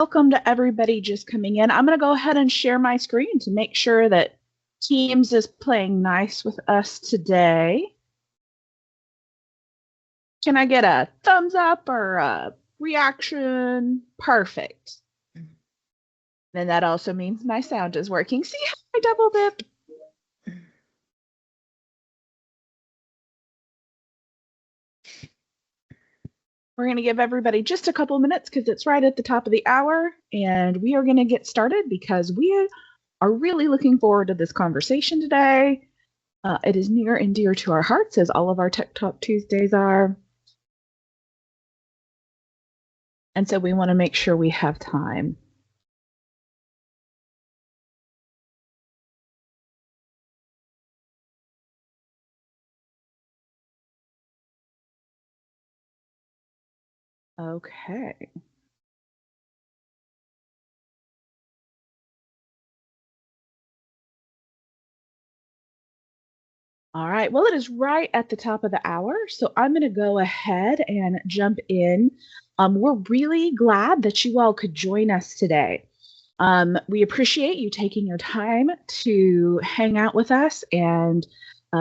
Welcome to everybody just coming in. I'm going to go ahead and share my screen to make sure that Teams is playing nice with us today. Can I get a thumbs up or a reaction? Perfect. Then that also means my sound is working. See how I double dip? We're going to give everybody just a couple minutes because it's right at the top of the hour, and we are going to get started because we are really looking forward to this conversation today. It is near and dear to our hearts, as all of our Tech Talk Tuesdays are. And so we want to make sure we have time. Okay. All right. Well, it is right at the top of the hour, so I'm going to go ahead and jump in. We're really glad that you all could join us today. We appreciate you taking your time to hang out with us and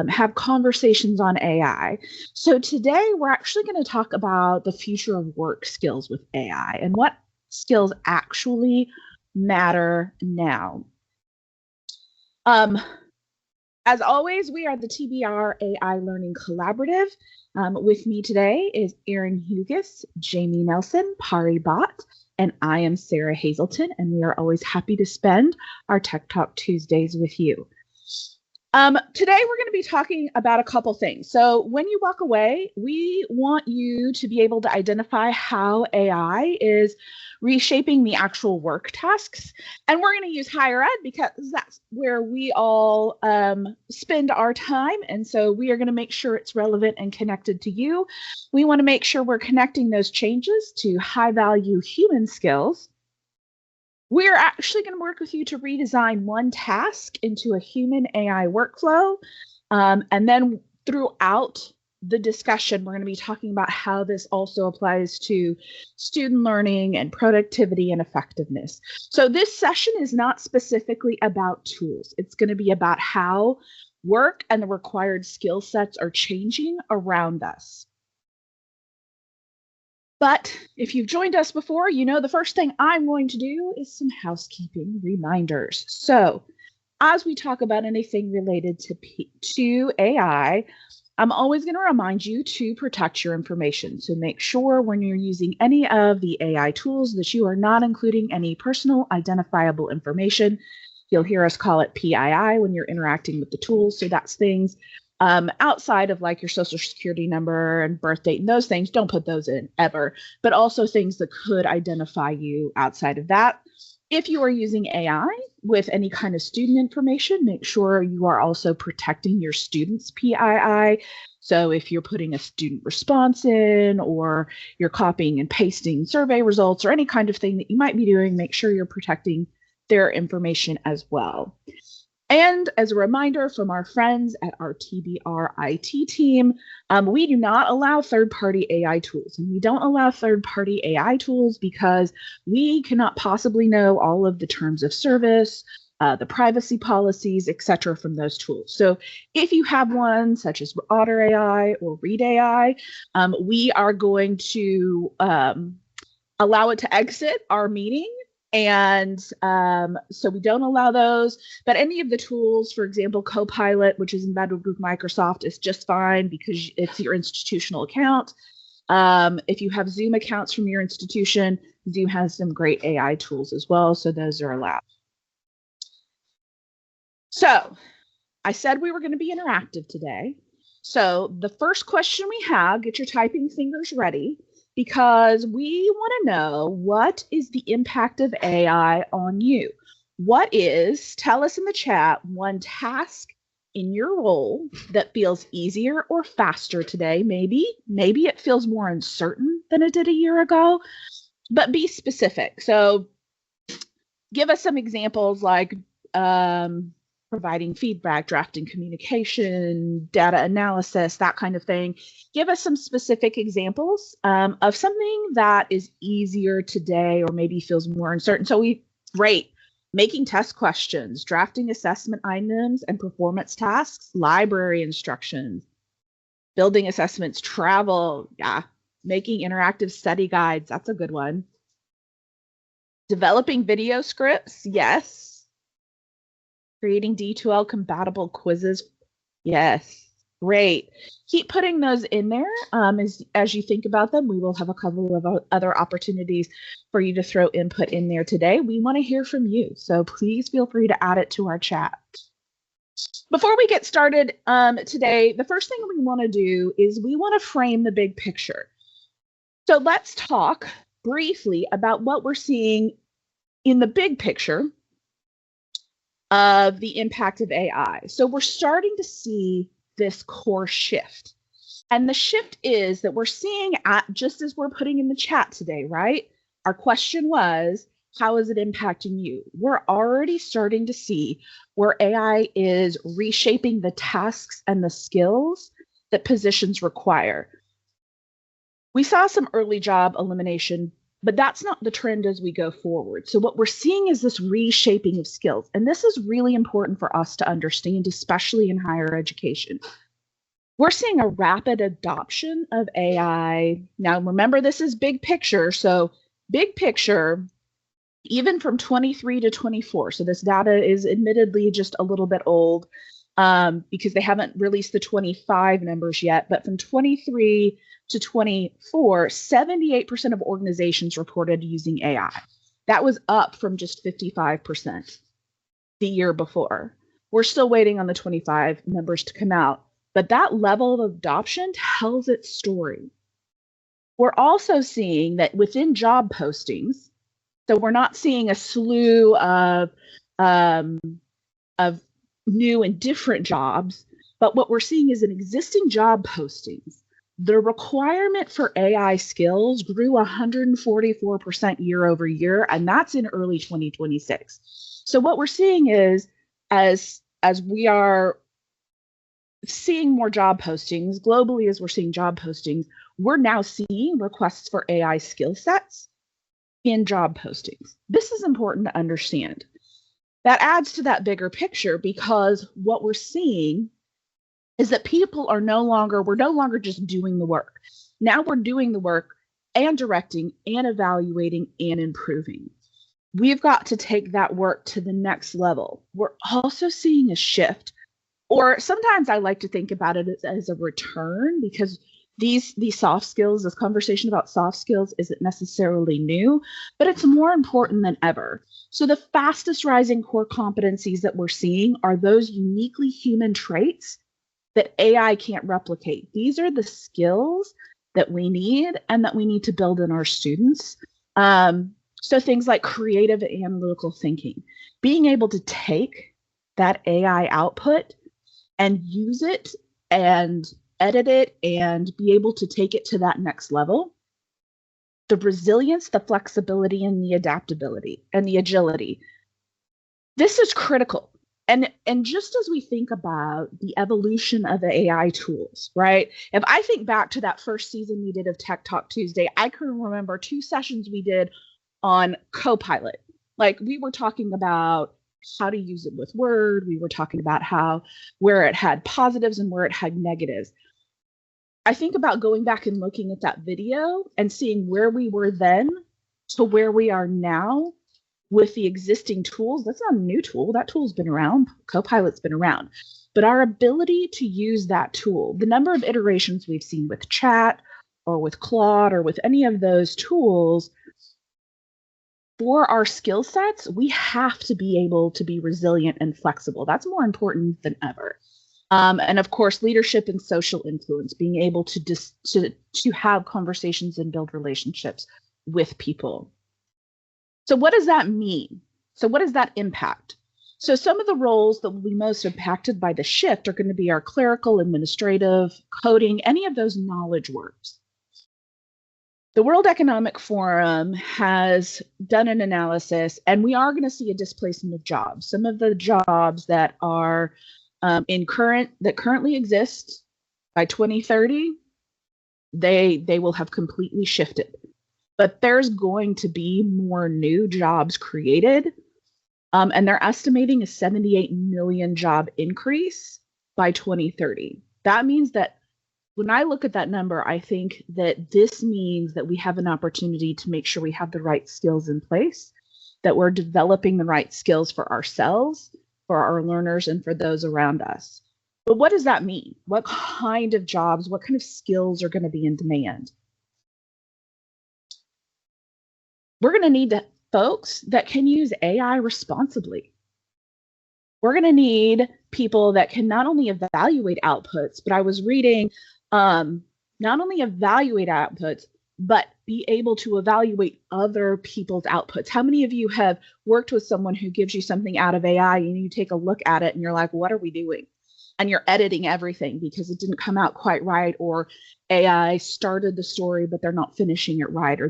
have conversations on AI. So today we're actually going to talk about the future of work skills with AI and what skills actually matter now. As always, we are the TBR AI Learning Collaborative. With me today is Erin Hughes, Jamie Nelson, Pari Bott, and I am Sarah Hazelton, and we are always happy to spend our Tech Talk Tuesdays with you. Today, we're going to be talking about a couple things. So when you walk away, we want you to be able to identify how AI is reshaping the actual work tasks. And we're going to use higher ed because that's where we all spend our time. And so we are going to make sure it's relevant and connected to you. We want to make sure we're connecting those changes to high value human skills. We're actually going to work with you to redesign one task into a human AI workflow. And then throughout the discussion, we're going to be talking about how this also applies to student learning and productivity and effectiveness. So this session is not specifically about tools. It's going to be about how work and the required skill sets are changing around us. But if you've joined us before, you know the first thing I'm going to do is some housekeeping reminders. So as we talk about anything related to AI, I'm always going to remind you to protect your information. So make sure when you're using any of the AI tools that you are not including any personal identifiable information. You'll hear us call it PII when you're interacting with the tools. So that's things outside of like your social security number and birth date and those things. Don't put those in ever, but also things that could identify you outside of that. If you are using AI with any kind of student information, make sure you are also protecting your students' PII. So if you're putting a student response in or you're copying and pasting survey results or any kind of thing that you might be doing, make sure you're protecting their information as well. And as a reminder from our friends at our TBR IT team, we do not allow third-party AI tools. And we don't allow third-party AI tools because we cannot possibly know all of the terms of service, the privacy policies, et cetera, from those tools. So if you have one such as Otter AI or Read AI, we are going to allow it to exit our meeting. And so we don't allow those, but any of the tools, for example, Copilot, which is embedded with Microsoft, is just fine because it's your institutional account. If you have Zoom accounts from your institution, Zoom has some great AI tools as well, so those are allowed. So I said we were going to be interactive today. So the first question we have, get your typing fingers ready, because we want to know, what is the impact of AI on you? Tell us in the chat, one task in your role that feels easier or faster today. Maybe it feels more uncertain than it did a year ago, but be specific. So give us some examples like, providing feedback, drafting communication, data analysis, that kind of thing. Give us some specific examples of something that is easier today or maybe feels more uncertain. So we rate making test questions, drafting assessment items and performance tasks, library instructions, building assessments, travel, yeah, making interactive study guides, that's a good one. Developing video scripts, yes. Creating D2L compatible quizzes, yes. Great. Keep putting those in there. As you think about them, we will have a couple of other opportunities for you to throw input in there today. We want to hear from you, so please feel free to add it to our chat. Before we get started today, the first thing we want to do is we want to frame the big picture. So let's talk briefly about what we're seeing in the big picture of the impact of AI. So we're starting to see this core shift. And the shift is that we're seeing, just as we're putting in the chat today, right? Our question was, how is it impacting you? We're already starting to see where AI is reshaping the tasks and the skills that positions require. We saw some early job elimination, but that's not the trend as we go forward. So what we're seeing is this reshaping of skills. And this is really important for us to understand, especially in higher education. We're seeing a rapid adoption of AI. Now, remember, this is big picture. So big picture, even from 23 to 24. So this data is admittedly just a little bit old because they haven't released the 25 numbers yet. But from 23 to 24, 78% of organizations reported using AI. That was up from just 55% the year before. We're still waiting on the 25 numbers to come out, but that level of adoption tells its story. We're also seeing that within job postings, so we're not seeing a slew of new and different jobs, but what we're seeing is in existing job postings, the requirement for AI skills grew 144% year over year, and that's in early 2026. So what we're seeing is, as we are seeing more job postings globally, as we're seeing job postings, we're now seeing requests for AI skill sets in job postings. This is important to understand. That adds to that bigger picture because what we're seeing is that we're no longer just doing the work. Now we're doing the work and directing and evaluating and improving. We've got to take that work to the next level. We're also seeing a shift, or sometimes I like to think about it as a return, because these soft skills, this conversation about soft skills isn't necessarily new, but it's more important than ever. So the fastest rising core competencies that we're seeing are those uniquely human traits that AI can't replicate. These are the skills that we need and that we need to build in our students. So things like creative analytical thinking, being able to take that AI output and use it and edit it and be able to take it to that next level. The resilience, the flexibility, and the adaptability and the agility. This is critical. And just as we think about the evolution of the AI tools, right? If I think back to that first season we did of Tech Talk Tuesday, I can remember 2 sessions we did on Copilot. Like, we were talking about how to use it with Word. We were talking about where it had positives and where it had negatives. I think about going back and looking at that video and seeing where we were then to where we are now with the existing tools. That's not a new tool. That tool's been around. Copilot's been around. But our ability to use that tool, the number of iterations we've seen with chat or with Claude or with any of those tools, for our skill sets, we have to be able to be resilient and flexible. That's more important than ever. And of course, leadership and social influence, being able to have conversations and build relationships with people. So what does that mean? So what does that impact? So some of the roles that will be most impacted by the shift are going to be our clerical, administrative, coding, any of those knowledge works. The World Economic Forum has done an analysis, and we are going to see a displacement of jobs. Some of the jobs that are that currently exist by 2030, they will have completely shifted. But there's going to be more new jobs created, and they're estimating a 78 million job increase by 2030. That means that when I look at that number, I think that this means that we have an opportunity to make sure we have the right skills in place, that we're developing the right skills for ourselves, for our learners, and for those around us. But what does that mean? What kind of jobs, what kind of skills are going to be in demand? We're going to need folks that can use AI responsibly. We're going to need people that can not only evaluate outputs, but I was reading not only evaluate outputs, but be able to evaluate other people's outputs. How many of you have worked with someone who gives you something out of AI and you take a look at it and you're like, what are we doing? And you're editing everything because it didn't come out quite right, or AI started the story, but they're not finishing it right, or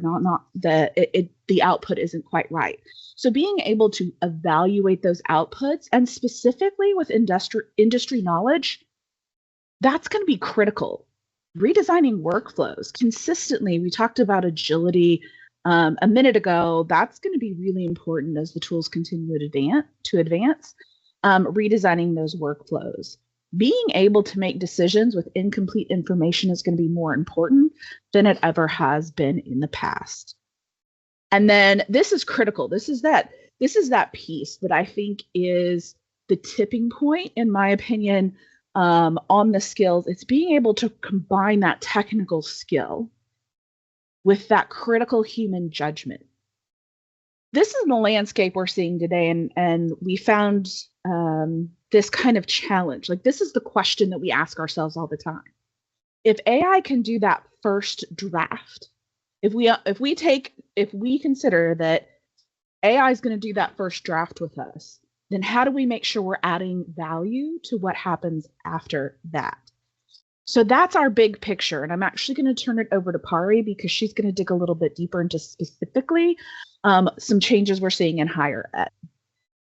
the output isn't quite right. So being able to evaluate those outputs, and specifically with industry knowledge, that's going to be critical. Redesigning workflows consistently. We talked about agility a minute ago. That's going to be really important as the tools continue to advance. Redesigning those workflows. Being able to make decisions with incomplete information is going to be more important than it ever has been in the past. And then this is critical. This is that piece that I think is the tipping point, in my opinion, on the skills. It's being able to combine that technical skill with that critical human judgment. This is the landscape we're seeing today, and we found this kind of challenge. Like, this is the question that we ask ourselves all the time. If AI can do that first draft, if we consider that AI is going to do that first draft with us, then how do we make sure we're adding value to what happens after that? So that's our big picture. And I'm actually going to turn it over to Pari because she's going to dig a little bit deeper into specifically some changes we're seeing in higher ed.